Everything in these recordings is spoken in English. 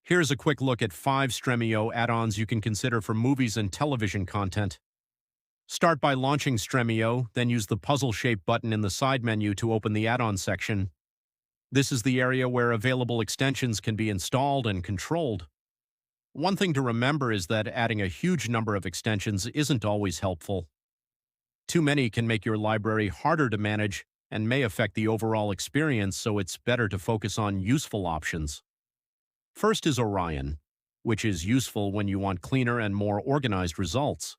Here's a quick look at 5 Stremio add-ons you can consider for movies and television content. Start by launching Stremio, then use the puzzle-shaped button in the side menu to open the add-on section. This is the area where available extensions can be installed and controlled. One thing to remember is that adding a huge number of extensions isn't always helpful. Too many can make your library harder to manage and may affect the overall experience, so it's better to focus on useful options. First is Orion, which is useful when you want cleaner and more organized results.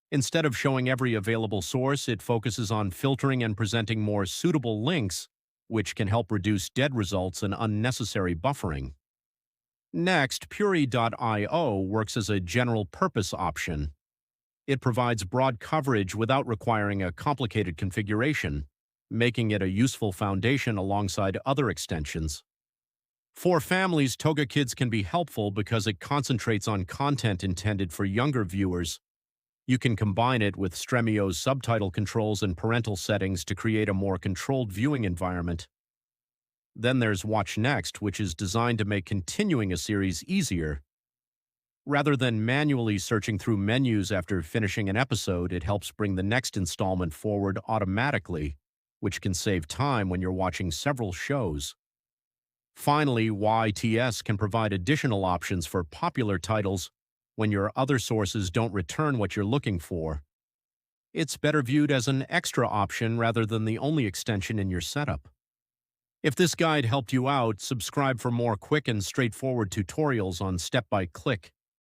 Instead of showing every available source, it focuses on filtering and presenting more suitable links, which can help reduce dead results and unnecessary buffering. Next, Puri.io works as a general-purpose option. It provides broad coverage without requiring a complicated configuration, making it a useful foundation alongside other extensions. For families, Toga Kids can be helpful because it concentrates on content intended for younger viewers. You can combine it with Stremio's subtitle controls and parental settings to create a more controlled viewing environment. Then there's Watch Next, which is designed to make continuing a series easier. Rather than manually searching through menus after finishing an episode, it helps bring the next installment forward automatically, which can save time when you're watching several shows. Finally, YTS can provide additional options for popular titles when your other sources don't return what you're looking for. It's better viewed as an extra option rather than the only extension in your setup. If this guide helped you out, subscribe for more quick and straightforward tutorials on step-by-click